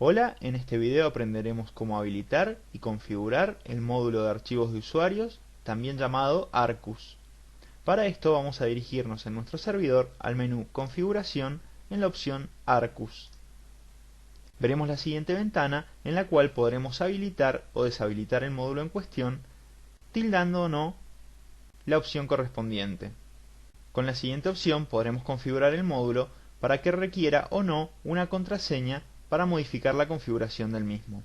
Hola, en este video aprenderemos cómo habilitar y configurar el módulo de archivos de usuarios, también llamado Arcus. Para esto vamos a dirigirnos en nuestro servidor al menú Configuración en la opción Arcus. Veremos la siguiente ventana en la cual podremos habilitar o deshabilitar el módulo en cuestión, tildando o no la opción correspondiente. Con la siguiente opción podremos configurar el módulo para que requiera o no una contraseña para modificar la configuración del mismo.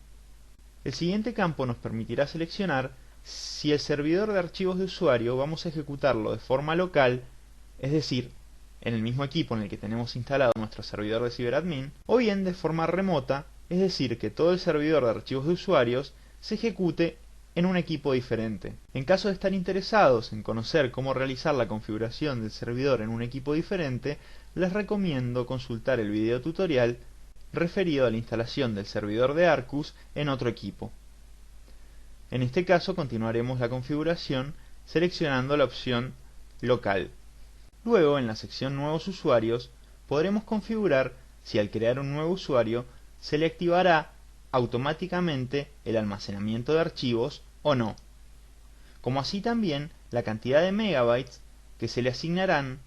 El siguiente campo nos permitirá seleccionar si el servidor de archivos de usuario vamos a ejecutarlo de forma local, es decir, en el mismo equipo en el que tenemos instalado nuestro servidor de ciberadmin, o bien de forma remota, es decir, que todo el servidor de archivos de usuarios se ejecute en un equipo diferente. En caso de estar interesados en conocer cómo realizar la configuración del servidor en un equipo diferente, les recomiendo consultar el video tutorial referido a la instalación del servidor de Arcus en otro equipo. En este caso continuaremos la configuración seleccionando la opción local. Luego, en la sección Nuevos usuarios, podremos configurar si al crear un nuevo usuario se le activará automáticamente el almacenamiento de archivos o no, como así también la cantidad de megabytes que se le asignarán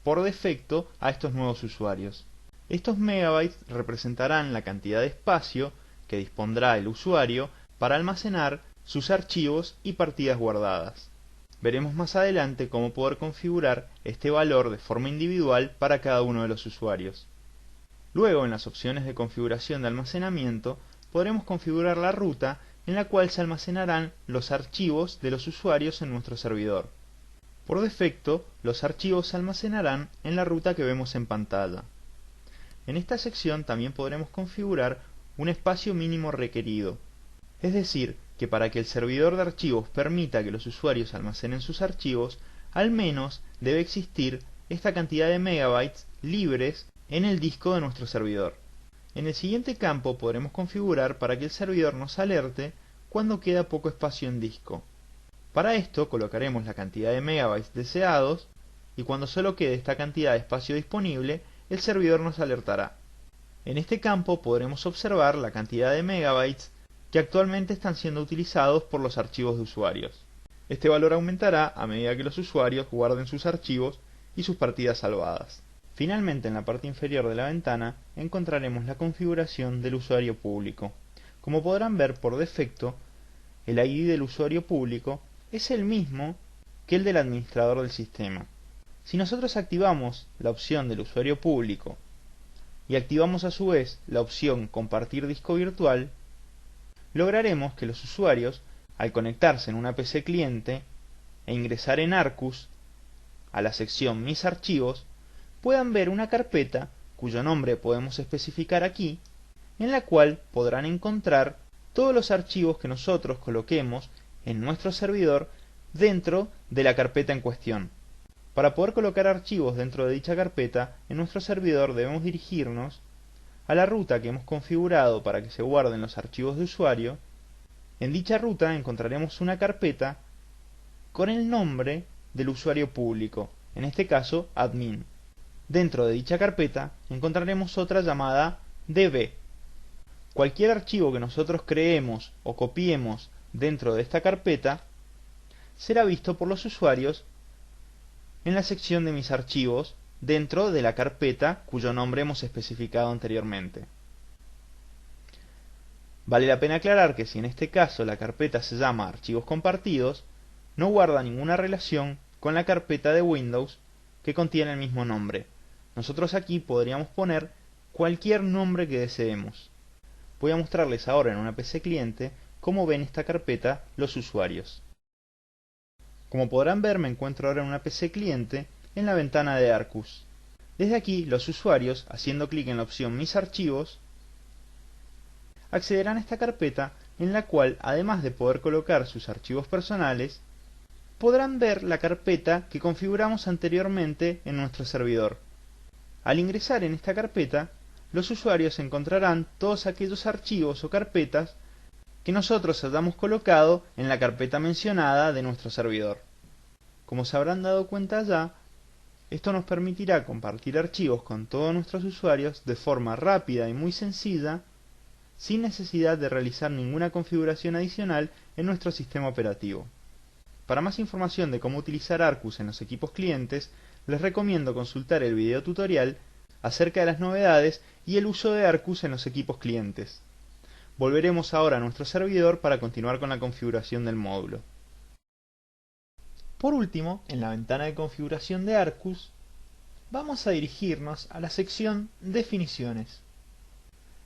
por defecto a estos nuevos usuarios. Estos megabytes representarán la cantidad de espacio que dispondrá el usuario para almacenar sus archivos y partidas guardadas. Veremos más adelante cómo poder configurar este valor de forma individual para cada uno de los usuarios. Luego, en las opciones de configuración de almacenamiento, podremos configurar la ruta en la cual se almacenarán los archivos de los usuarios en nuestro servidor. Por defecto, los archivos se almacenarán en la ruta que vemos en pantalla. En esta sección también podremos configurar un espacio mínimo requerido, es decir, que para que el servidor de archivos permita que los usuarios almacenen sus archivos, al menos debe existir esta cantidad de megabytes libres en el disco de nuestro servidor. En el siguiente campo podremos configurar para que el servidor nos alerte cuando queda poco espacio en disco. Para esto colocaremos la cantidad de megabytes deseados y cuando solo quede esta cantidad de espacio disponible, el servidor nos alertará. En este campo podremos observar la cantidad de megabytes que actualmente están siendo utilizados por los archivos de usuarios. Este valor aumentará a medida que los usuarios guarden sus archivos y sus partidas salvadas. Finalmente, en la parte inferior de la ventana encontraremos la configuración del usuario público. Como podrán ver, por defecto, el ID del usuario público es el mismo que el del administrador del sistema. Si nosotros activamos la opción del usuario público y activamos a su vez la opción Compartir disco virtual, lograremos que los usuarios, al conectarse en una PC cliente e ingresar en Arcus a la sección Mis archivos, puedan ver una carpeta cuyo nombre podemos especificar aquí, en la cual podrán encontrar todos los archivos que nosotros coloquemos en nuestro servidor dentro de la carpeta en cuestión. Para poder colocar archivos dentro de dicha carpeta, en nuestro servidor debemos dirigirnos a la ruta que hemos configurado para que se guarden los archivos de usuario. En dicha ruta encontraremos una carpeta con el nombre del usuario público, en este caso admin. Dentro de dicha carpeta encontraremos otra llamada db. Cualquier archivo que nosotros creemos o copiemos dentro de esta carpeta será visto por los usuarios en la sección de mis archivos dentro de la carpeta cuyo nombre hemos especificado anteriormente. Vale la pena aclarar que si en este caso la carpeta se llama archivos compartidos, no guarda ninguna relación con la carpeta de Windows que contiene el mismo nombre. Nosotros aquí podríamos poner cualquier nombre que deseemos. Voy a mostrarles ahora en una PC cliente cómo ven esta carpeta los usuarios. Como podrán ver, me encuentro ahora en una PC cliente en la ventana de Arcus. Desde aquí, los usuarios, haciendo clic en la opción Mis archivos, accederán a esta carpeta en la cual, además de poder colocar sus archivos personales, podrán ver la carpeta que configuramos anteriormente en nuestro servidor. Al ingresar en esta carpeta, los usuarios encontrarán todos aquellos archivos o carpetas que nosotros hayamos colocado en la carpeta mencionada de nuestro servidor. Como se habrán dado cuenta ya, esto nos permitirá compartir archivos con todos nuestros usuarios de forma rápida y muy sencilla, sin necesidad de realizar ninguna configuración adicional en nuestro sistema operativo. Para más información de cómo utilizar Arcus en los equipos clientes, les recomiendo consultar el video tutorial acerca de las novedades y el uso de Arcus en los equipos clientes. Volveremos ahora a nuestro servidor para continuar con la configuración del módulo. Por último, en la ventana de configuración de Arcus, vamos a dirigirnos a la sección Definiciones.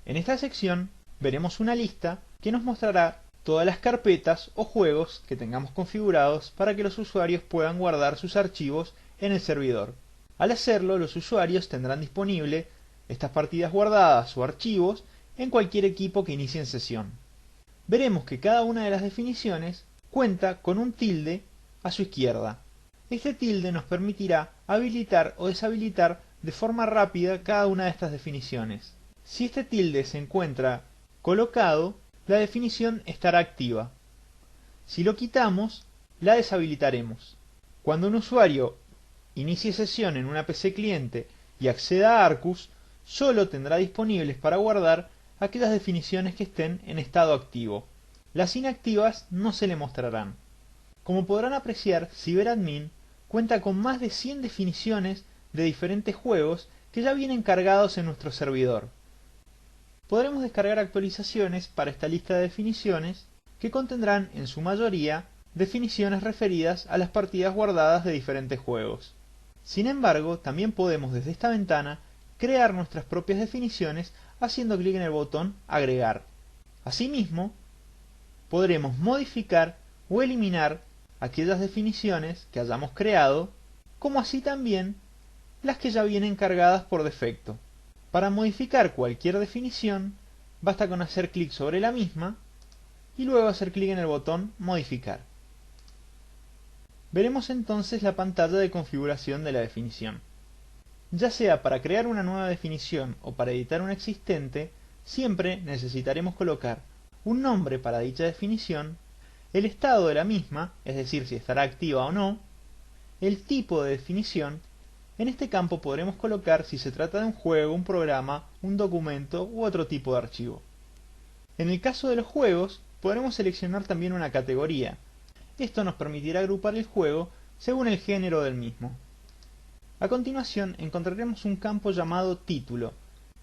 En esta sección veremos una lista que nos mostrará todas las carpetas o juegos que tengamos configurados para que los usuarios puedan guardar sus archivos en el servidor. Al hacerlo, los usuarios tendrán disponible estas partidas guardadas o archivos en cualquier equipo que inicien sesión. Veremos que cada una de las definiciones cuenta con un tilde a su izquierda. Este tilde nos permitirá habilitar o deshabilitar de forma rápida cada una de estas definiciones. Si este tilde se encuentra colocado, la definición estará activa. Si lo quitamos, la deshabilitaremos. Cuando un usuario inicie sesión en una PC cliente y acceda a Arcus, solo tendrá disponibles para guardar aquellas definiciones que estén en estado activo. Las inactivas no se le mostrarán. Como podrán apreciar, CyberAdmin cuenta con más de 100 definiciones de diferentes juegos que ya vienen cargados en nuestro servidor. Podremos descargar actualizaciones para esta lista de definiciones que contendrán en su mayoría definiciones referidas a las partidas guardadas de diferentes juegos. Sin embargo, también podemos desde esta ventana crear nuestras propias definiciones haciendo clic en el botón Agregar. Asimismo, podremos modificar o eliminar aquellas definiciones que hayamos creado, como así también las que ya vienen cargadas por defecto. Para modificar cualquier definición, basta con hacer clic sobre la misma y luego hacer clic en el botón Modificar. Veremos entonces la pantalla de configuración de la definición. Ya sea para crear una nueva definición o para editar una existente, siempre necesitaremos colocar un nombre para dicha definición, el estado de la misma, es decir, si estará activa o no, el tipo de definición. En este campo podremos colocar si se trata de un juego, un programa, un documento u otro tipo de archivo. En el caso de los juegos, podremos seleccionar también una categoría. Esto nos permitirá agrupar el juego según el género del mismo. A continuación encontraremos un campo llamado Título.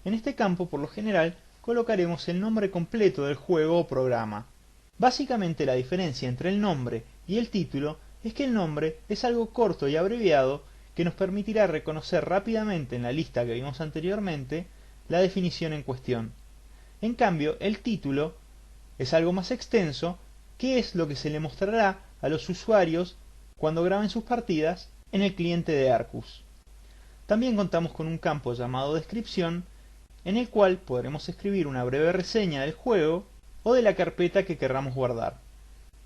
En este campo, por lo general, colocaremos el nombre completo del juego o programa. Básicamente la diferencia entre el nombre y el título es que el nombre es algo corto y abreviado que nos permitirá reconocer rápidamente en la lista que vimos anteriormente la definición en cuestión. En cambio, el título es algo más extenso, que es lo que se le mostrará a los usuarios cuando graben sus partidas en el cliente de Arcus. También contamos con un campo llamado Descripción, en el cual podremos escribir una breve reseña del juego o de la carpeta que querramos guardar.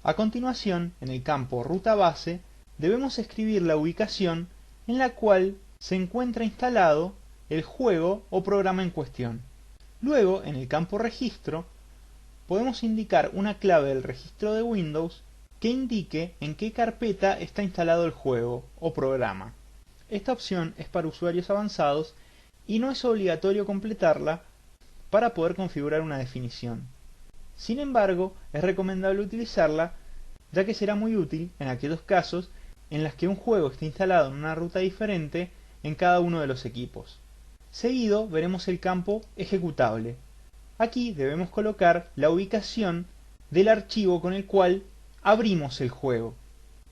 A continuación, en el campo Ruta Base, debemos escribir la ubicación en la cual se encuentra instalado el juego o programa en cuestión. Luego, en el campo Registro, podemos indicar una clave del registro de Windows que indique en qué carpeta está instalado el juego o programa. Esta opción es para usuarios avanzados y no es obligatorio completarla para poder configurar una definición. Sin embargo, es recomendable utilizarla, ya que será muy útil en aquellos casos en los que un juego esté instalado en una ruta diferente en cada uno de los equipos. Seguido veremos el campo Ejecutable. Aquí debemos colocar la ubicación del archivo con el cual abrimos el juego.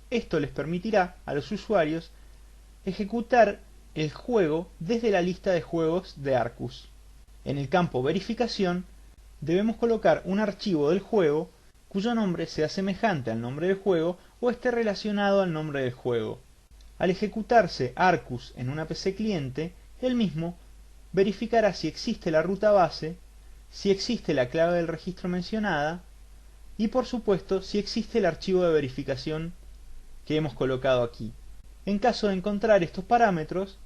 Esto les permitirá a los usuarios ejecutar el juego desde la lista de juegos de Arcus. En el campo Verificación debemos colocar un archivo del juego cuyo nombre sea semejante al nombre del juego o esté relacionado al nombre del juego. Al ejecutarse Arcus en una PC cliente, el mismo verificará si existe la ruta base, si existe la clave del registro mencionada y por supuesto si existe el archivo de verificación que hemos colocado aquí. En caso de encontrar estos parámetros,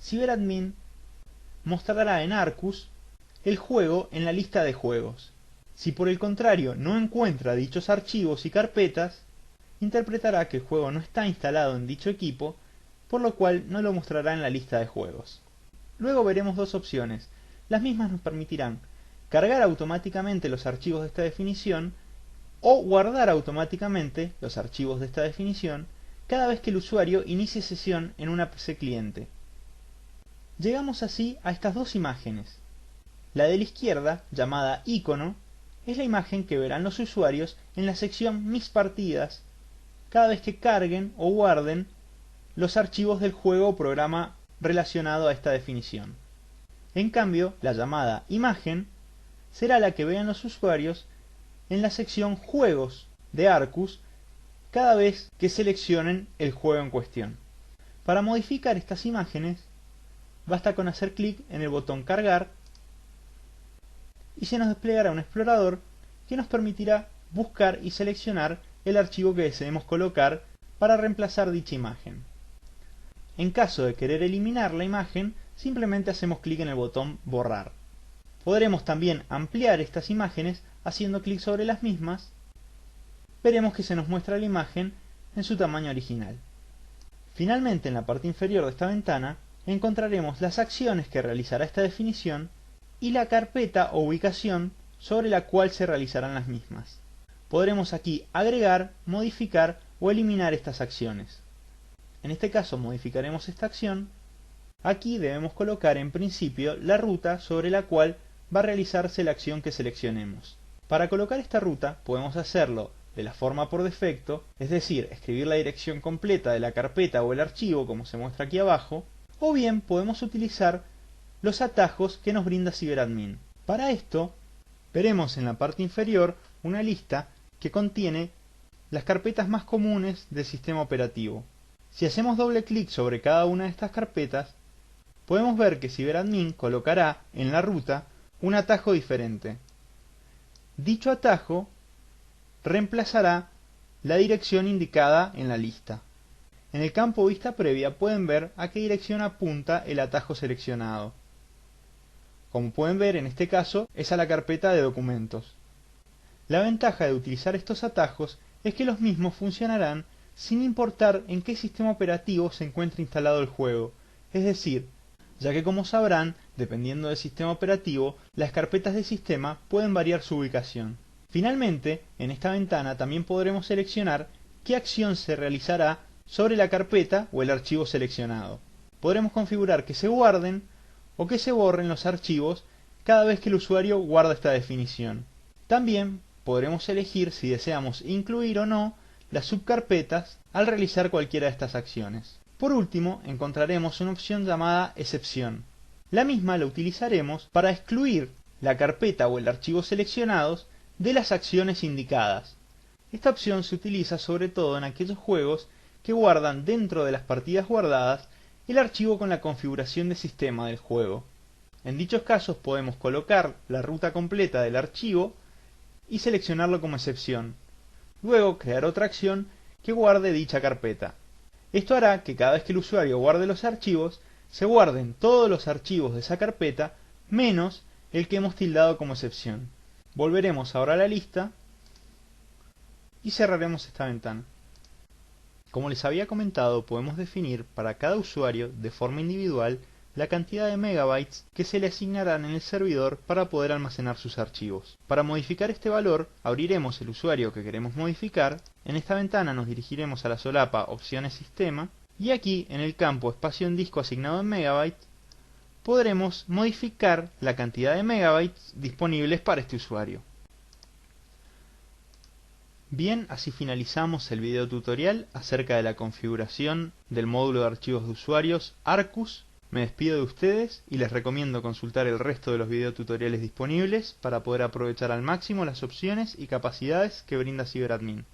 CyberAdmin mostrará en Arcus el juego en la lista de juegos. Si por el contrario no encuentra dichos archivos y carpetas, interpretará que el juego no está instalado en dicho equipo, por lo cual no lo mostrará en la lista de juegos. Luego veremos dos opciones. Las mismas nos permitirán cargar automáticamente los archivos de esta definición o guardar automáticamente los archivos de esta definición cada vez que el usuario inicie sesión en una PC cliente. Llegamos así a estas dos imágenes. La de la izquierda, llamada icono, es la imagen que verán los usuarios en la sección Mis partidas cada vez que carguen o guarden los archivos del juego o programa relacionado a esta definición. En cambio, la llamada imagen será la que vean los usuarios en la sección Juegos de Arcus cada vez que seleccionen el juego en cuestión. Para modificar estas imágenes, basta con hacer clic en el botón Cargar y se nos desplegará un explorador que nos permitirá buscar y seleccionar el archivo que deseemos colocar para reemplazar dicha imagen. En caso de querer eliminar la imagen, simplemente hacemos clic en el botón Borrar. Podremos también ampliar estas imágenes haciendo clic sobre las mismas. Veremos que se nos muestra la imagen en su tamaño original. Finalmente, en la parte inferior de esta ventana, encontraremos las acciones que realizará esta definición y la carpeta o ubicación sobre la cual se realizarán las mismas. Podremos aquí agregar, modificar o eliminar estas acciones. En este caso modificaremos esta acción. Aquí debemos colocar en principio la ruta sobre la cual va a realizarse la acción que seleccionemos. Para colocar esta ruta podemos hacerlo de la forma por defecto, es decir, escribir la dirección completa de la carpeta o el archivo como se muestra aquí abajo, o bien podemos utilizar los atajos que nos brinda CyberAdmin. Para esto, veremos en la parte inferior una lista que contiene las carpetas más comunes del sistema operativo. Si hacemos doble clic sobre cada una de estas carpetas, podemos ver que CyberAdmin colocará en la ruta un atajo diferente. Dicho atajo reemplazará la dirección indicada en la lista. En el campo Vista Previa pueden ver a qué dirección apunta el atajo seleccionado. Como pueden ver, en este caso es a la carpeta de documentos. La ventaja de utilizar estos atajos es que los mismos funcionarán sin importar en qué sistema operativo se encuentre instalado el juego, es decir, ya que como sabrán, dependiendo del sistema operativo, las carpetas de sistema pueden variar su ubicación. Finalmente, en esta ventana también podremos seleccionar qué acción se realizará sobre la carpeta o el archivo seleccionado. Podremos configurar que se guarden o que se borren los archivos cada vez que el usuario guarda esta definición. También podremos elegir si deseamos incluir o no las subcarpetas al realizar cualquiera de estas acciones. Por último, encontraremos una opción llamada excepción. La misma la utilizaremos para excluir la carpeta o el archivo seleccionados de las acciones indicadas. Esta opción se utiliza sobre todo en aquellos juegos que guardan dentro de las partidas guardadas el archivo con la configuración de sistema del juego. En dichos casos podemos colocar la ruta completa del archivo y seleccionarlo como excepción. Luego crear otra acción que guarde dicha carpeta. Esto hará que cada vez que el usuario guarde los archivos, se guarden todos los archivos de esa carpeta menos el que hemos tildado como excepción. Volveremos ahora a la lista y cerraremos esta ventana. Como les había comentado, podemos definir para cada usuario de forma individual la cantidad de megabytes que se le asignarán en el servidor para poder almacenar sus archivos. Para modificar este valor, abriremos el usuario que queremos modificar. En esta ventana nos dirigiremos a la solapa Opciones Sistema y aquí en el campo Espacio en disco asignado en megabytes podremos modificar la cantidad de megabytes disponibles para este usuario. Bien, así finalizamos el video tutorial acerca de la configuración del módulo de archivos de usuarios Arcus. Me despido de ustedes y les recomiendo consultar el resto de los videotutoriales disponibles para poder aprovechar al máximo las opciones y capacidades que brinda CyberAdmin.